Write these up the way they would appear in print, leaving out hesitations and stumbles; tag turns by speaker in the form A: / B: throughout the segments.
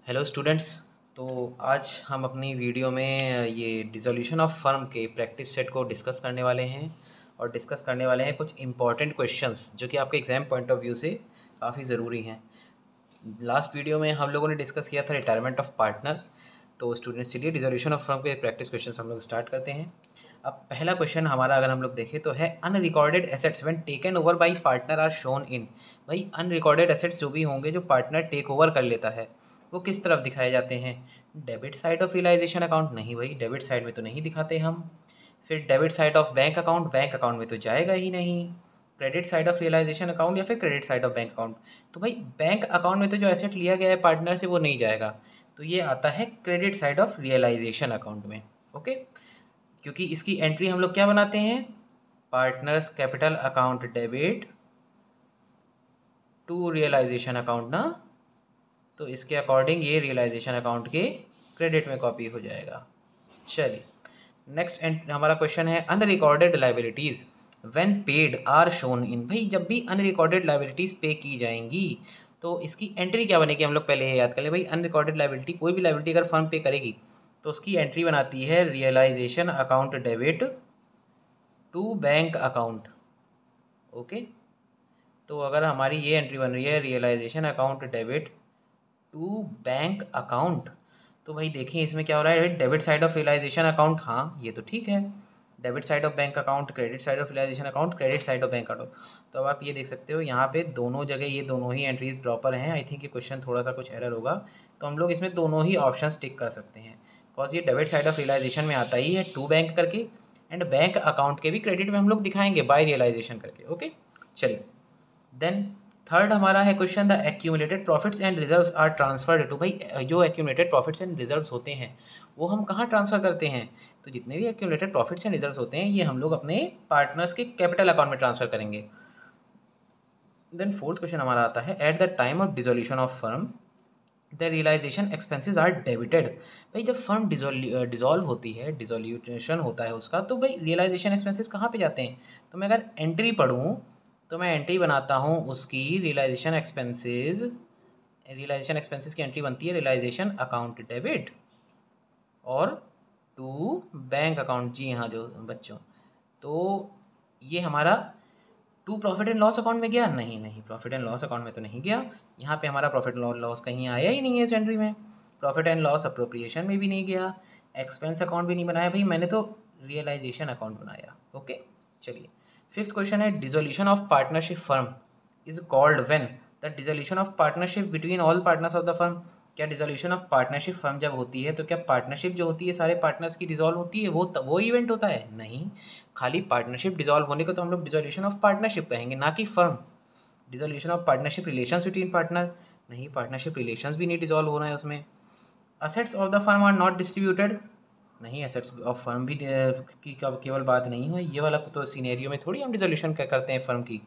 A: Hello students. तो आज हम अपनी वीडियो में ये डिसोल्यूशन ऑफ फर्म के प्रैक्टिस सेट को डिस्कस करने वाले हैं और डिस्कस करने वाले हैं कुछ इंपॉर्टेंट क्वेश्चंस जो कि आपके एग्ज़ाम पॉइंट ऑफ व्यू से काफ़ी ज़रूरी हैं। लास्ट वीडियो में हम लोगों ने डिस्कस किया था रिटायरमेंट ऑफ पार्टनर। तो स्टूडेंट्स चलिए डिसोल्यूशन ऑफ फर्म के प्रैक्टिस क्वेश्चन हम लोग स्टार्ट करते हैं। अब पहला क्वेश्चन हमारा अगर हम लोग देखें तो है unrecorded assets when taken over by partner are shown in. भाई अनरिकॉर्डेड एसेट्स जो भी होंगे जो पार्टनर टेक ओवर कर लेता है वो किस तरफ दिखाए जाते हैं? Debit side of realisation account? नहीं भाई, डेबिट साइड में तो नहीं दिखाते हम। फिर debit side of bank account? Bank account में तो जाएगा ही नहीं। Credit side of realisation account या फिर credit side of bank account? तो भाई बैंक अकाउंट में तो जो एसेट लिया गया है पार्टनर से वो नहीं जाएगा, तो ये आता है credit side of realisation account में। ओके, क्योंकि इसकी एंट्री हम लोग क्या बनाते हैं? Partners capital account debit to realisation account ना, तो इसके अकॉर्डिंग ये रियलाइजेशन अकाउंट के क्रेडिट में कॉपी हो जाएगा। चलिए नेक्स्ट हमारा क्वेश्चन है unrecorded liabilities when paid are shown in. भाई जब भी अनरिकॉर्डेड लाइबिलिटीज़ पे की जाएंगी तो इसकी एंट्री क्या बनेगी? हम लोग पहले ये याद कर लें। भाई अनरिकॉर्डेड लाइबिलिटी, कोई भी लाइबिलिटी अगर फर्म पे करेगी तो उसकी एंट्री बनाती है realisation account debit to bank account. Okay, तो अगर हमारी ये एंट्री बन रही है realisation account debit to bank account, तो भाई देखिए इसमें क्या हो रहा है? Debit side of realisation account, हाँ ये तो ठीक है। Debit side of bank account, credit side of realisation account, credit side of bank account. तो अब आप ये देख सकते हो यहाँ पे दोनों जगह ये दोनों ही एंट्रीज प्रॉपर हैं। आई थिंक ये क्वेश्चन थोड़ा सा कुछ एरर होगा, तो हम लोग इसमें दोनों ही ऑप्शन टिक कर सकते हैं। बिकॉज ये डेबिट साइड ऑफ रियलाइजेशन में आता ही है टू बैंक करके, एंड बैंक अकाउंट के भी क्रेडिट में हम लोग दिखाएंगे बाय रियलाइजेशन करके। ओके चलिए, देन थर्ड हमारा है question the accumulated profits and reserves are transferred to. भाई जो एक्यूमुलेटेड प्रॉफिट्स एंड रिजर्व्स होते हैं वो हम कहाँ ट्रांसफ़र करते हैं? तो जितने भी एक्यूमुलेटेड प्रॉफिट्स एंड रिजर्व्स होते हैं ये हम लोग अपने पार्टनर्स के कैपिटल अकाउंट में ट्रांसफ़र करेंगे। देन फोर्थ क्वेश्चन हमारा आता है at the time of dissolution of firm the realisation expenses are debited. भाई जब फर्म डिजॉल्व होती है, डिसोल्यूशन होता है उसका, तो भाई रियलाइजेशन एक्सपेंसेस कहाँ पे जाते हैं? तो मैं अगर एंट्री पढ़ूँ तो मैं एंट्री बनाता हूँ उसकी रियलाइजेशन एक्सपेंसेस की एंट्री बनती है रियलाइजेशन अकाउंट डेबिट और टू बैंक अकाउंट। जी हाँ जो बच्चों, तो ये हमारा to profit and loss account में गया? नहीं नहीं, प्रॉफिट एंड लॉस अकाउंट में तो नहीं गया। यहाँ पे हमारा प्रॉफिट लॉस कहीं आया ही नहीं है इस एंट्री में। प्रॉफिट एंड लॉस अप्रोप्रिएशन में भी नहीं गया, एक्सपेंस अकाउंट भी नहीं बनाया। भाई मैंने तो रियलाइजेशन अकाउंट बनाया। ओके चलिए, फिफ्थ क्वेश्चन है dissolution of partnership firm is called when the dissolution of partnership between all partners of the firm. क्या डिसोल्यूशन ऑफ पार्टनरशिप फर्म जब होती है तो क्या पार्टनरशिप जो होती है सारे पार्टनर्स की डिसॉल्व होती है, वो इवेंट होता है? नहीं, खाली पार्टनरशिप डिसॉल्व होने को तो हम लोग डिसोल्यूशन ऑफ पार्टनरशिप कहेंगे, ना कि firm. Dissolution of partnership relations between partner, नहीं पार्टनरशिप रिलेशंस भी नहीं डिसॉल्व होना है उसमें। Assets of the firm are not distributed, नहीं एसेट्स ऑफ फर्म भी की केवल बात नहीं है। ये वाला तो सीनेरियो में थोड़ी हम डिसोल्यूशन क्या करते हैं फर्म की,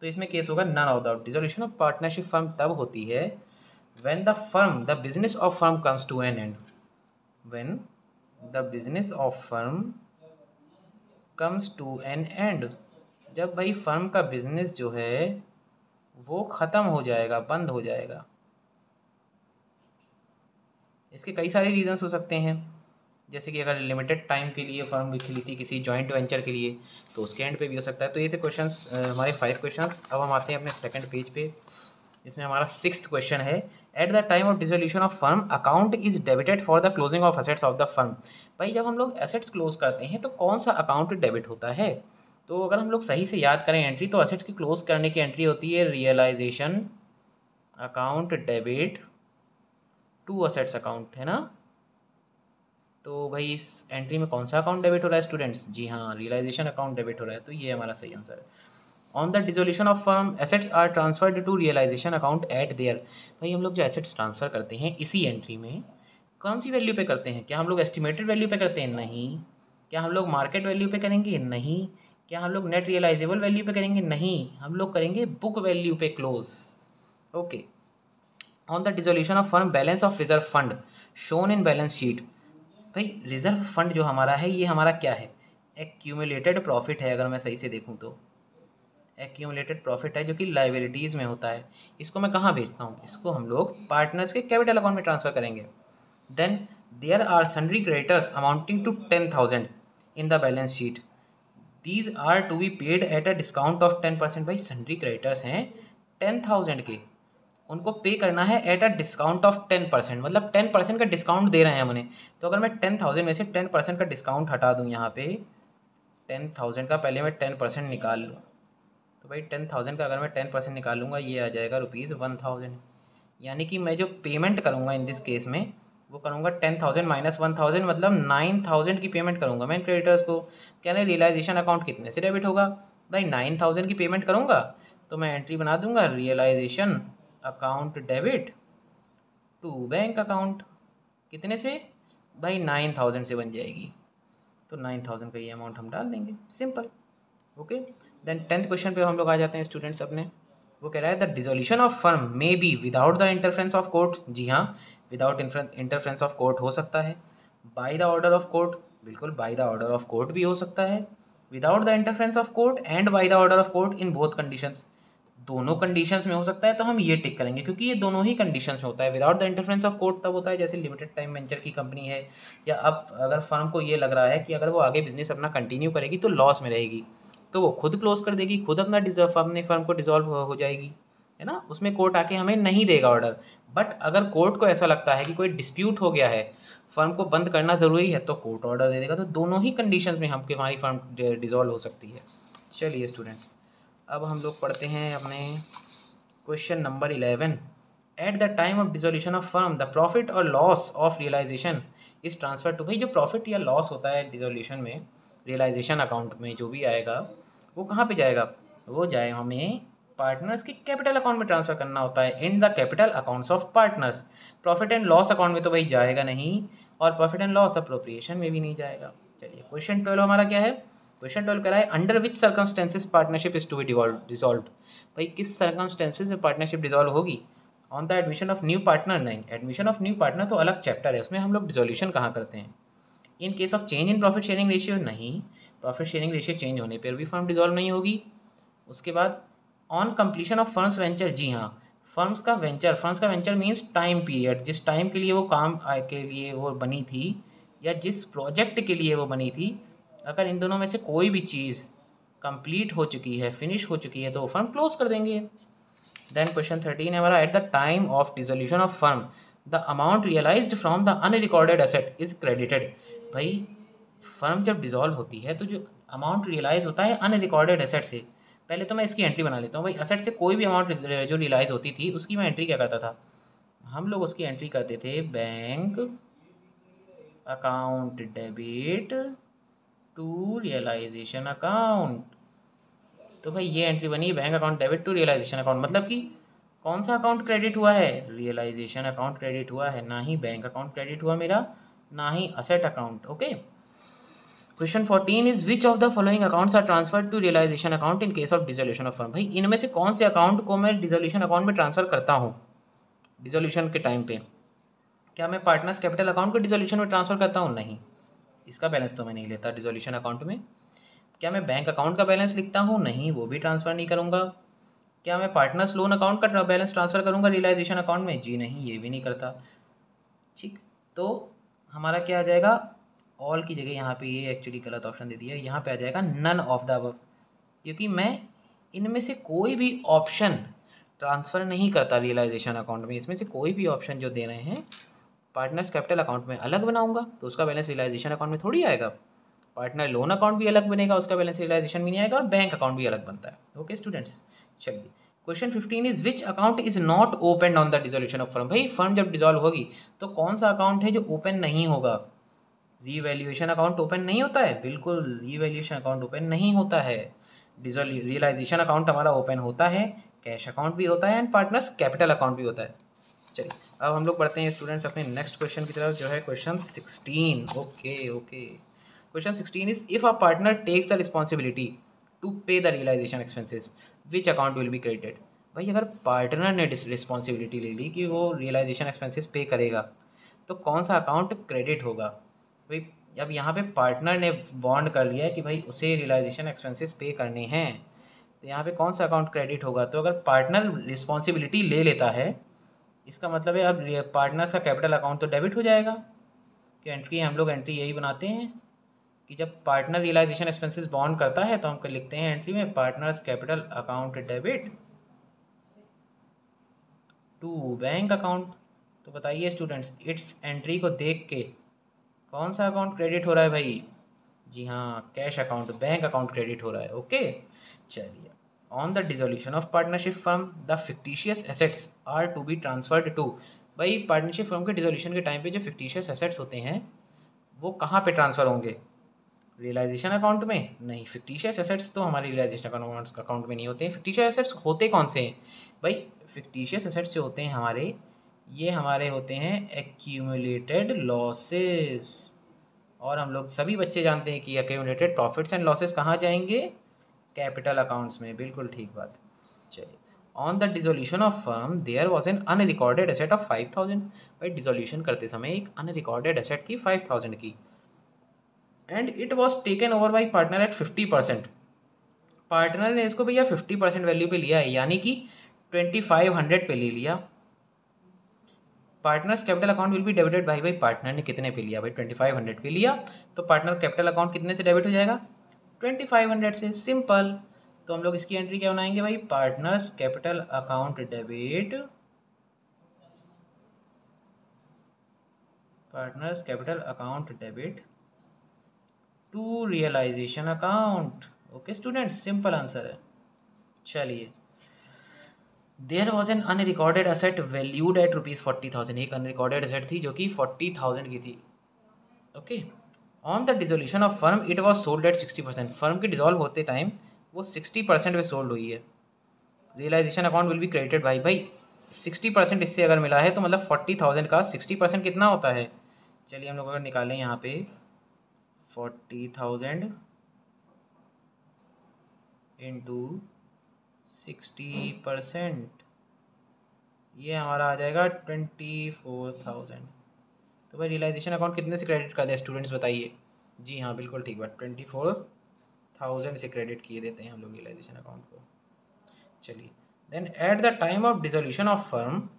A: तो इसमें केस होगा none of the. Dissolution of partnership firm तब होती है when the business of firm comes to an end, when the business of firm comes to an end, जब भाई फर्म का बिजनेस जो है वो ख़त्म हो जाएगा, बंद हो जाएगा। इसके कई सारे रीजंस हो सकते हैं, जैसे कि अगर लिमिटेड टाइम के लिए फर्म खुली थी किसी जॉइंट वेंचर के लिए तो उसके एंड पे भी हो सकता है। तो ये थे क्वेश्चंस हमारे 5 क्वेश्चंस। अब हम आते हैं अपने सेकंड पेज पे। इसमें हमारा सिक्स्थ क्वेश्चन है at the time of dissolution of firm account is debited for the closing of assets of the firm. भाई जब हम लोग एसेट्स क्लोज करते हैं तो कौन सा अकाउंट डेबिट होता है? तो अगर हम लोग सही से याद करें एंट्री, तो एसेट्स की क्लोज करने की एंट्री होती है realisation account debit to assets account, है ना? तो भाई इस एंट्री में कौन सा अकाउंट डेबिट हो रहा है स्टूडेंट्स? जी हाँ, रियलाइजेशन अकाउंट डेबिट हो रहा है, तो ये हमारा सही आंसर है। On the dissolution of firm assets are transferred to realisation account at there. भाई हम लोग जो एसेट्स ट्रांसफ़र करते हैं इसी एंट्री में कौन सी वैल्यू पे करते हैं? क्या हम लोग एस्टिमेटेड वैल्यू पे करते हैं? नहीं। क्या हम लोग मार्केट वैल्यू पे करेंगे? नहीं। क्या हम लोग नेट रियलाइजेबल वैल्यू पे करेंगे? नहीं, हम लोग करेंगे बुक वैल्यू पे close. Okay, on the dissolution of firm balance of reserve fund shown in balance sheet. भाई रिजर्व फंड जो हमारा है ये हमारा क्या है? एक्यूमुलेटेड प्रॉफिट है, अगर मैं सही से देखूँ तो एक्यूमुलेटेड प्रॉफिट है जो कि लाइबिलिटीज़ में होता है। इसको मैं कहाँ भेजता हूँ, इसको हम लोग पार्टनर्स के कैपिटल अकाउंट में ट्रांसफ़र करेंगे। Then there are sundry creditors amounting to 10,000 in the balance sheet, these are to be paid at a discount of 10%। भाई सन्ड्री क्रेडिटर्स हैं 10,000 के, उनको पे करना है एट अ डिस्काउंट ऑफ 10%, मतलब 10% का डिस्काउंट दे रहे हैं हम उन्हें। तो अगर मैं 10,000 में से 10% का डिस्काउंट हटा दूँ, यहाँ पे 10,000 का पहले मैं 10% निकाल लूँ, तो भाई 10,000 का अगर मैं 10% निकालूंगा ये आ जाएगा ₹1,000। यानी कि मैं जो पेमेंट करूँगा इन दिस केस में वो करूँगा 10,000 माइनस 1,000, मतलब 9,000 की पेमेंट करूँगा मैं क्रेडिटर्स को। क्या नहीं, रियलाइजेशन अकाउंट कितने से डेबिट होगा, भाई 9,000 की पेमेंट करूँगा तो मैं एंट्री बना दूंगा realisation account debit to bank account. कितने से, भाई 9,000 से बन जाएगी, तो 9,000 का ये अमाउंट हम डाल देंगे, simple. Okay, then 10th question पे हम लोग आ जाते हैं स्टूडेंट्स अपने। वो कह रहा है the dissolution of firm may be without the interference of court. जी हाँ, विदाउट इंटरफ्रेंस ऑफ कोर्ट हो सकता है। By the order of court, बिल्कुल by the order of court भी हो सकता है। Without the interference of court and by the order of court in both conditions, दोनों कंडीशंस में हो सकता है, तो हम ये टिक करेंगे क्योंकि ये दोनों ही कंडीशंस में होता है। Without the interference of court तब होता है जैसे लिमिटेड टाइम वेंचर की कंपनी है, या अब अगर फर्म को ये लग रहा है कि अगर वो आगे बिजनेस अपना कंटिन्यू करेगी तो लॉस में रहेगी, तो वो खुद क्लोज कर देगी, खुद अपना अपने फर्म को डिसॉल्व हो जाएगी, है ना। उसमें कोर्ट आके हमें नहीं देगा ऑर्डर। बट अगर कोर्ट को ऐसा लगता है कि कोई डिस्प्यूट हो गया है, फर्म को बंद करना ज़रूरी है, तो कोर्ट ऑर्डर दे देगा। तो दोनों ही कंडीशंस में हमारी फर्म डिसॉल्व हो सकती है। चलिए स्टूडेंट्स, अब हम लोग पढ़ते हैं अपने question number 11। At the time of dissolution of firm the profit और loss of realisation is transfer to. भाई जो प्रॉफिट या लॉस होता है डिसोल्यूशन में, रियलाइजेशन अकाउंट में जो भी आएगा वो कहाँ पे जाएगा, वो जाए हमें पार्टनर्स के कैपिटल अकाउंट में ट्रांसफ़र करना होता है, in the capital accounts of partners. Profit and loss account में तो भाई जाएगा नहीं, और प्रॉफिट एंड लॉस अप्रोप्रिएशन में भी नहीं जाएगा। चलिए क्वेश्चन 12 हमारा क्या है, क्वेश्चन 12 कह रहा है under which circumstances partnership is to be dissolve. भाई किस सर्कमस्टेंसेस में पार्टनरशिप डिसॉल्व होगी, on the admission of new partner. नहीं, एडमिशन ऑफ न्यू पार्टनर तो अलग चैप्टर है, उसमें हम लोग डिसोल्यूशन कहाँ करते हैं। In case of change in profit sharing ratio, नहीं, प्रॉफिट शेयरिंग रेशियो चेंज होने पर भी फर्म डिसॉल्व नहीं होगी। उसके बाद on completion of firm's venture, जी हाँ, फर्म्स का वेंचर मीन्स टाइम पीरियड, जिस टाइम के लिए वो काम के लिए वो बनी थी या जिस प्रोजेक्ट के लिए वो बनी थी, अगर इन दोनों में से कोई भी चीज़ कंप्लीट हो चुकी है, फिनिश हो चुकी है, तो वो फर्म क्लोज कर देंगे। देन क्वेश्चन 13 है हमारा, at the time of dissolution of firm the amount realised from the unrecorded asset is credited. भाई फर्म जब डिसॉल्व होती है तो जो अमाउंट रियलाइज होता है अनरिकॉर्डेड एसेट से, पहले तो मैं इसकी एंट्री बना लेता हूँ। भाई एसेट से कोई भी अमाउंट जो रियलाइज होती थी उसकी मैं एंट्री क्या करता था, हम लोग उसकी एंट्री करते थे bank account debit to realisation account. तो भाई ये एंट्री बनी bank account debit to realisation account, मतलब कि कौन सा अकाउंट क्रेडिट हुआ है, रियलाइजेशन अकाउंट क्रेडिट हुआ है, ना ही बैंक अकाउंट क्रेडिट हुआ मेरा, ना ही asset account. Okay, question 14 is which of the following accounts are transfer to realisation account in case of dissolution of firm. भाई इनमें से कौन से अकाउंट को मैं डिसोल्यूशन अकाउंट में ट्रांसफर करता हूँ डिसोल्यूशन के टाइम पे। क्या मैं पार्टनर्स कैपिटल अकाउंट को डिसोल्यूशन में ट्रांसफर करता हूँ, नहीं, इसका बैलेंस तो मैं नहीं लेता डिसोल्यूशन अकाउंट में। क्या मैं बैंक अकाउंट का बैलेंस लिखता हूँ, नहीं, वो भी ट्रांसफ़र नहीं करूँगा। क्या मैं पार्टनर्स लोन अकाउंट का बैलेंस ट्रांसफ़र करूँगा रियलाइजेशन अकाउंट में, जी नहीं, ये भी नहीं करता। ठीक, तो हमारा क्या आ जाएगा, ऑल की जगह यहाँ पे ये एक्चुअली गलत ऑप्शन दे दिया, यहाँ पे आ जाएगा नन ऑफ द अबव, क्योंकि मैं इनमें से कोई भी ऑप्शन ट्रांसफ़र नहीं करता रियलाइजेशन अकाउंट में। इसमें से कोई भी ऑप्शन जो दे रहे हैं पार्टनर्स कैपिटल अकाउंट में अलग बनाऊंगा तो उसका बैलेंस रियलाइजेशन अकाउंट में थोड़ी आएगा। पार्टनर लोन अकाउंट भी अलग बनेगा, उसका बैलेंस रियलाइजेशन भी नहीं आएगा, और बैंक अकाउंट भी अलग बनता है। ओके स्टूडेंट्स, चलिए question 15 is which account is not open on the dissolution of firm. भाई फर्म जब डिसॉल्व होगी तो कौन सा अकाउंट है जो ओपन नहीं होगा, रीवैल्यूएशन अकाउंट ओपन नहीं होता है, बिल्कुल रीवैल्यूएशन अकाउंट ओपन नहीं होता है। रियलाइजेशन अकाउंट हमारा ओपन होता है, कैश अकाउंट भी होता है, एंड पार्टनर्स कैपिटल अकाउंट भी होता है। चलिए अब हम लोग पढ़ते हैं स्टूडेंट्स अपने नेक्स्ट क्वेश्चन की तरफ, जो है question 16। Okay, question 16 is if a partner takes the responsibility to pay the realisation expenses which account will be credited. भाई अगर पार्टनर ने रिस्पॉन्सिबिलिटी ले ली कि वो रियलाइजेशन एक्सपेंसेस पे करेगा तो कौन सा अकाउंट क्रेडिट होगा। भाई अब यहाँ पे पार्टनर ने बॉन्ड कर लिया है कि भाई उसे रियलाइजेशन एक्सपेंसेस पे करने हैं, तो यहाँ पे कौन सा अकाउंट क्रेडिट होगा? तो अगर पार्टनर रिस्पॉन्सिबिलिटी ले लेता है, इसका मतलब है अब पार्टनर्स का कैपिटल अकाउंट तो डेबिट हो जाएगा। कि एंट्री हम लोग एंट्री यही बनाते हैं कि जब पार्टनर रियलाइजेशन एक्सपेंसेस बॉन्ड करता है तो हम लिखते हैं एंट्री में partners capital account debit to bank account. तो बताइए स्टूडेंट्स, इट्स एंट्री को देख के कौन सा अकाउंट क्रेडिट हो रहा है भाई? जी हाँ, cash account, bank account credit हो रहा है। ओके, चलिए। On the dissolution of partnership firm the fictitious assets are to be transferred to. भाई पार्टनरशिप फर्म के डिसोल्यूशन के टाइम पे जो फिक्टिशियस एसेट्स होते हैं वो कहाँ पे ट्रांसफ़र होंगे? रियलाइजेशन अकाउंट में? नहीं, फिक्टिशियस एसेट्स तो हमारे रियलाइजेशन अकाउंट में नहीं होते हैं। फिक्टिशियस एसेट्स होते कौन से हैं भाई? फिक्टिशियस एसेट्स जो होते हैं हमारे, ये हमारे होते हैं एक्यूमुलेटेड लॉसेस। और हम लोग सभी बच्चे जानते हैं कि एक्यूमुलेटेड प्रॉफिट्स एंड लॉसेस कहाँ जाएंगे? कैपिटल अकाउंट्स में। बिल्कुल ठीक बात। चलिए, on the dissolution of firm there was an unrecorded asset of 5000। भाई डिसोल्यूशन करते समय एक अनरिकॉर्डेड एसेट थी 5000 की, and it was taken over by partner eight 50%। Partner ने इसको भैया 50% वैल्यू पे लिया है, यानी कि 2500 पे ले लिया। Partners capital account will be debited भाई पार्टनर ने कितने पे लिया? भाई 2500 पे लिया, तो पार्टनर कैपिटल अकाउंट कितने से डेबिट हो जाएगा? 2500 से। सिंपल। तो हम लोग इसकी एंट्री क्या बनाएंगे भाई? Partners capital account debit, partners capital account debit to realisation account. Okay students, simple answer है। चलिए, there was an unrecorded asset valued at ₹40,000। एक अनरिकॉर्डेड एसेट थी जो कि 40,000 की थी। Okay, on the dissolution of firm it was sold at 60%। Firm के dissolve होते टाइम वो 60% पे सोल्ड हुई है। Realisation account will be credited भाई 60% इससे अगर मिला है तो मतलब 40,000 का 60% कितना होता है? चलिए हम लोग अगर निकालें यहाँ पे 40,000 इंटू 60%, ये हमारा आ जाएगा 24,000। तो भाई रियलाइजेशन अकाउंट कितने से क्रेडिट कर दें स्टूडेंट्स बताइए? जी हाँ, बिल्कुल ठीक बात, 24,000 से क्रेडिट किए देते हैं हम लोग रियलाइजेशन अकाउंट को। चलिए, then at the time of dissolution of firm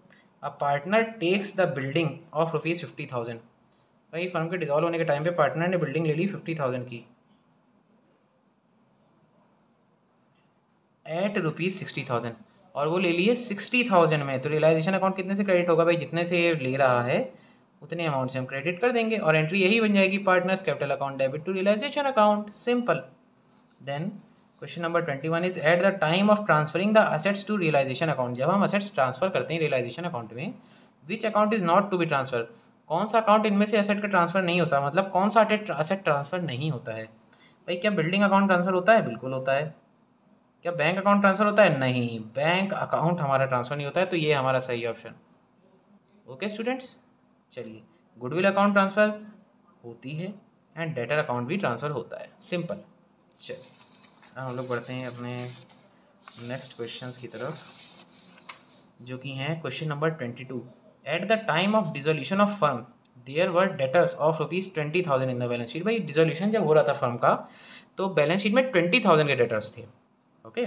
A: a partner takes the building of ₹50,000। भाई फर्म के डिसॉल्व होने के टाइम पे पार्टनर ने बिल्डिंग ले ली 50,000 की एट ₹60,000, और वो ले लिए 60,000 में। तो रियलाइजेशन अकाउंट कितने से क्रेडिट होगा भाई? जितने से ये ले रहा है उतने अमाउंट से हम क्रेडिट कर देंगे, और एंट्री यही बन जाएगी partners capital account debit to realisation account. Simple. Then question number 21 is at the time of transferring the assets to realisation account. जब हम असेट्स ट्रांसफर करते हैं रियलाइजेशन अकाउंट में, which account is not to be transfer. कौन सा account इनमें से asset का ट्रांसफर नहीं होता? मतलब कौन सा असेट ट्रांसफर नहीं होता है भाई? क्या बिल्डिंग अकाउंट ट्रांसफर होता है? बिल्कुल होता है। क्या बैंक अकाउंट ट्रांसफर होता है? नहीं, बैंक अकाउंट हमारा ट्रांसफर नहीं होता है, तो ये हमारा सही ऑप्शन। ओके स्टूडेंट्स, चलिए, गुडविल अकाउंट ट्रांसफर होती है एंड डेटर अकाउंट भी ट्रांसफर होता है। सिंपल। चलिए, अब हम लोग बढ़ते हैं अपने नेक्स्ट क्वेश्चंस की तरफ, जो कि हैं question number 22। At the time of dissolution of firm there were debtors of ₹20,000 in the balance sheet. भाई डिसोल्यूशन जब हो रहा था फर्म का तो बैलेंस शीट में 20,000 के डेटर्स थे। Okay,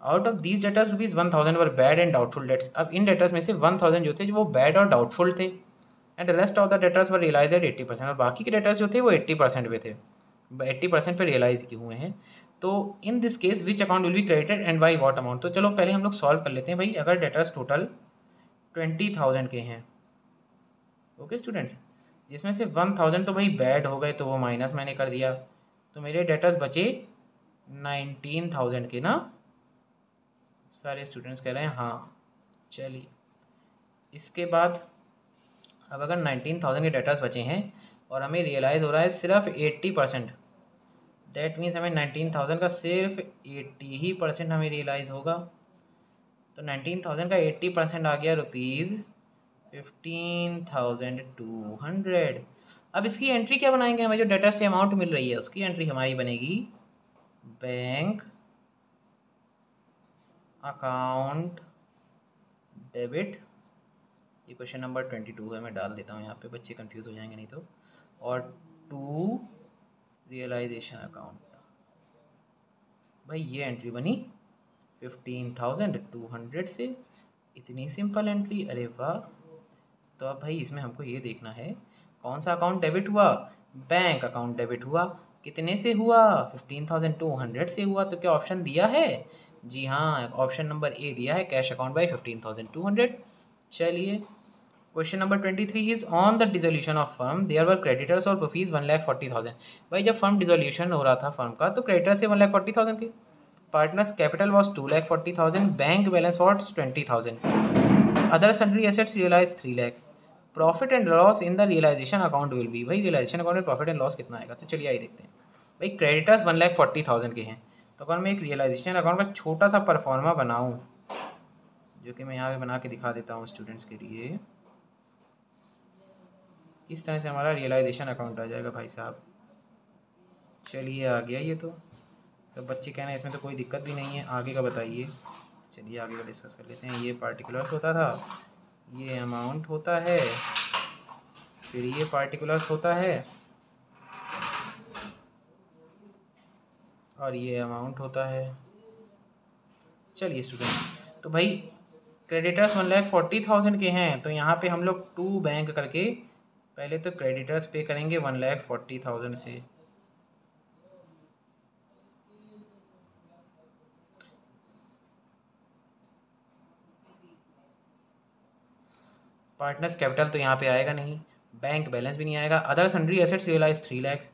A: out of these debtors ₹1,000 were bad and doubtful debts. अब इन डेटर्स में से 1,000 जो थे वो बैड और डाउटफुल थे, and rest of the debtors were realise at 80%। और बाकी के डेटर्स जो थे वो 80% पे थे, 80% पे रियलाइज हुए हैं। तो in this case which account will be credited and by what amount. तो चलो पहले हम लोग सॉल्व कर लेते हैं भाई। अगर डेटर्स टोटल 20,000 के हैं, ओके स्टूडेंट्स, जिसमें से 1,000 तो भाई बैड हो गए तो वो माइनस मैंने कर दिया, तो मेरे डेटर्स बचे 19,000 के ना। सारे स्टूडेंट्स कह रहे हैं हाँ। चलिए, इसके बाद अब अगर 19,000 के डेटर्स बचे हैं और हमें रियलाइज़ हो रहा है सिर्फ 80%, दैट मीन्स हमें 19,000 का सिर्फ 80 ही परसेंट हमें रियलाइज़ होगा। तो 19,000 का 80% आ गया ₹15,200। अब इसकी एंट्री क्या बनाएंगे? हमें जो डेटर से अमाउंट मिल रही है उसकी एंट्री हमारी बनेगी बैंक अकाउंट डेबिट। ये क्वेश्चन नंबर 22 है, मैं डाल देता हूँ यहाँ पे, बच्चे कंफ्यूज हो जाएंगे नहीं तो। और टू रियलाइजेशन अकाउंट, भाई ये एंट्री बनी 15,200 से। इतनी सिंपल एंट्री, अरे वाह। तो अब भाई इसमें हमको ये देखना है कौन सा अकाउंट डेबिट हुआ, बैंक अकाउंट डेबिट हुआ। कितने से हुआ, 15,200 से हुआ। तो क्या ऑप्शन दिया है, जी हाँ, ऑप्शन नंबर ए दिया है, कैश अकाउंट बाई 15,200। चलिए question number 23 is on the dissolution of firm there were creditors और रुपीज़ 1,40,000। भाई जब फर्म डिसोल्यूशन हो रहा था फर्म का तो क्रेडिटर से 1,40,000 के, partners capital was 2,40,000, bank balance was 20,000, other sundry assets realise 3 lakh, profit and loss in the realisation account will be. भाई रियलाइजेशन अकाउंट में प्रॉफिट एंड लॉस कितना आएगा, तो चलिए आइए देखते हैं। भाई क्रेडिटर्स 1,40,000 के हैं, तो अगर मैं एक रियलाइजेशन अकाउंट का छोटा सा परफॉर्मा बनाऊँ, जो कि मैं यहाँ पे बना के दिखा देता हूँ स्टूडेंट्स के लिए, इस तरह से हमारा रियलाइजेशन अकाउंट आ जाएगा भाई साहब। चलिए आ गया ये, तो सब बच्चे कह रहे हैं इसमें तो कोई दिक्कत भी नहीं है, आगे का बताइए। चलिए आगे का डिस्कस कर लेते हैं। ये पार्टिकुलर्स होता था, ये अमाउंट होता है, फिर ये पार्टिकुलर्स होता है, और ये अमाउंट होता है। चलिए स्टूडेंट, तो भाई क्रेडिटर्स 1,40,000 के हैं, तो यहाँ पे हम लोग 2 बैंक करके पहले तो क्रेडिटर्स पे करेंगे 1,40,000 से। पार्टनर्स कैपिटल तो यहाँ पे आएगा नहीं, बैंक बैलेंस भी नहीं आएगा, other sundry assets realise 3 lakh.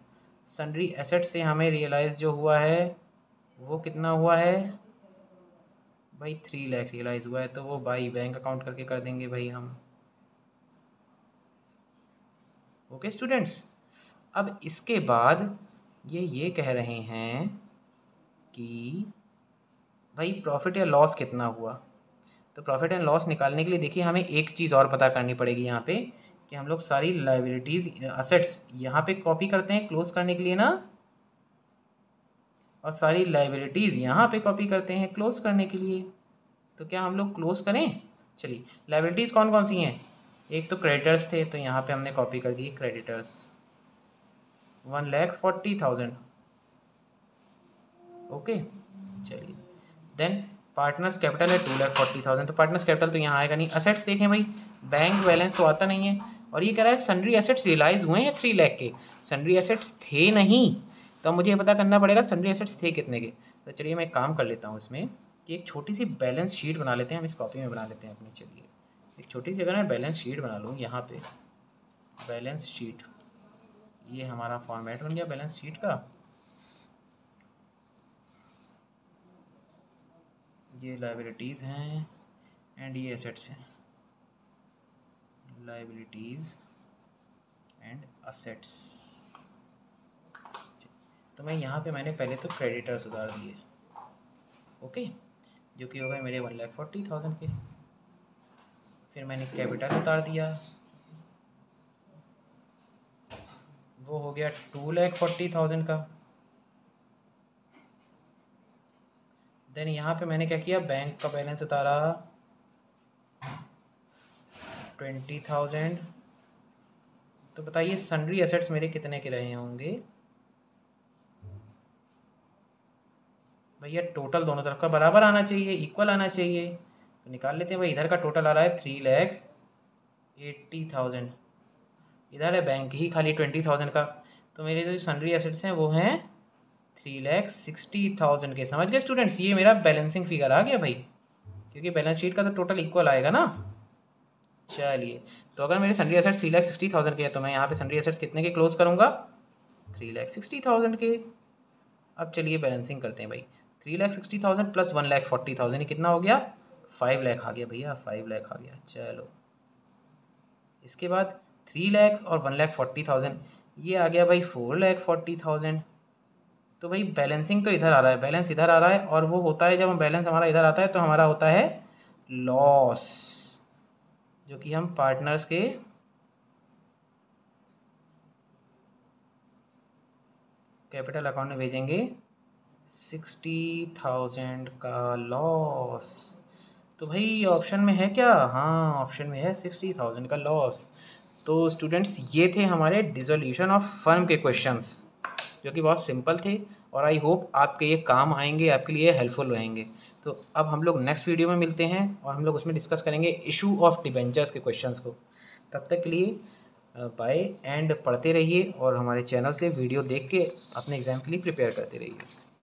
A: Sundry asset से हमें रियलाइज जो हुआ है वो कितना हुआ है भाई, 3 लाख रियलाइज हुआ है, तो वो बाई बैंक अकाउंट करके कर देंगे भाई हम। ओके स्टूडेंट्स, अब इसके बाद ये कह रहे हैं कि भाई प्रॉफिट या लॉस कितना हुआ। तो प्रॉफिट एंड लॉस निकालने के लिए देखिए हमें एक चीज़ और पता करनी पड़ेगी यहाँ पे, कि हम लोग सारी लाइबिलिटीज़ असेट्स यहाँ पे कॉपी करते हैं क्लोज करने के लिए ना, और सारी लाइबिलिटीज़ यहाँ पे कॉपी करते हैं क्लोज करने के लिए। तो क्या हम लोग क्लोज करें, चलिए लाइबिलिटीज़ कौन कौन सी हैं, एक तो क्रेडिटर्स थे, तो यहाँ पे हमने कॉपी कर दिए क्रेडिटर्स 1,40,000। ओके चलिए, देन पार्टनर्स कैपिटल है 2,40,000, तो पार्टनर्स कैपिटल तो यहाँ आएगा नहीं। असेट्स देखें भाई, बैंक बैलेंस तो आता नहीं है, और ये कह रहा है सन्ड्री एसेट्स रियलाइज हुए हैं 3 लाख के, सन्ड्री एसेट्स थे नहीं, तो मुझे ये पता करना पड़ेगा सन्ड्री एसेट्स थे कितने के। तो चलिए मैं एक काम कर लेता हूँ इसमें, कि एक छोटी सी बैलेंस शीट बना लेते हैं, हम इस कॉपी में बना लेते हैं अपनी। चलिए एक छोटी सी अगर मैं बैलेंस शीट बना लूँ, यहाँ पे बैलेंस शीट, ये हमारा फॉर्मेट बन गया बैलेंस शीट का। ये लाइबिलिटीज़ हैं एंड ये एसेट्स हैं, लाइबिलिटीज़ एंड असेट्स। तो मैं यहाँ पे मैंने पहले तो क्रेडिटर्स उतार दिए, ओके, जो कि हो गए मेरे 1,40,000 के। फिर मैंने कैपिटल उतार दिया, वो हो गया 2,40,000 का। देन यहाँ पे मैंने क्या किया, बैंक का बैलेंस उतारा 20,000। तो बताइए सन्ड्री एसेट्स मेरे कितने के रहे होंगे भैया, टोटल दोनों तरफ का बराबर आना चाहिए, इक्वल आना चाहिए। तो निकाल लेते हैं भाई, इधर का टोटल आ रहा है 3,80,000, इधर है बैंक ही खाली 20,000 का, तो मेरे जो सन्ड्री एसेट्स हैं वो हैं 3,60,000 के। समझ गए स्टूडेंट्स, ये मेरा बैलेंसिंग फिगर आ गया भाई, क्योंकि बैलेंस शीट का तो टोटल इक्वल आएगा ना। चलिए, तो अगर मेरे सन्ड्री एसेट्स 3,60,000 के हैं, तो मैं यहाँ पे सन्ड्री एसेट्स कितने के क्लोज करूँगा, 3,60,000 के। अब चलिए बैलेंसिंग करते हैं भाई, 3,60,000 प्लस 1,40,000, ये कितना हो गया, 5 लाख आ गया भैया, 5 लाख आ गया। चलो इसके बाद 3 लाख और 1,40,000, ये आ गया भाई 4,40,000। तो भाई बैलेंसिंग तो इधर आ रहा है, बैलेंस इधर आ रहा है, और वो होता है जब बैलेंस हमारा इधर आता है तो हमारा होता है लॉस, जो कि हम पार्टनर्स के कैपिटल अकाउंट में भेजेंगे 60,000 का लॉस। तो भाई ऑप्शन में है क्या, हाँ ऑप्शन में है 60,000 का लॉस। तो स्टूडेंट्स ये थे हमारे डिसोल्यूशन ऑफ फर्म के क्वेश्चंस। जो कि बहुत सिंपल थे और आई होप आपके ये काम आएंगे, आपके लिए हेल्पफुल रहेंगे। तो अब हम लोग नेक्स्ट वीडियो में मिलते हैं और हम लोग उसमें डिस्कस करेंगे इशू ऑफ डिबेंचर्स के क्वेश्चंस को। तब तक के लिए बाय एंड पढ़ते रहिए और हमारे चैनल से वीडियो देख के अपने एग्ज़ाम के लिए प्रिपेयर करते रहिए।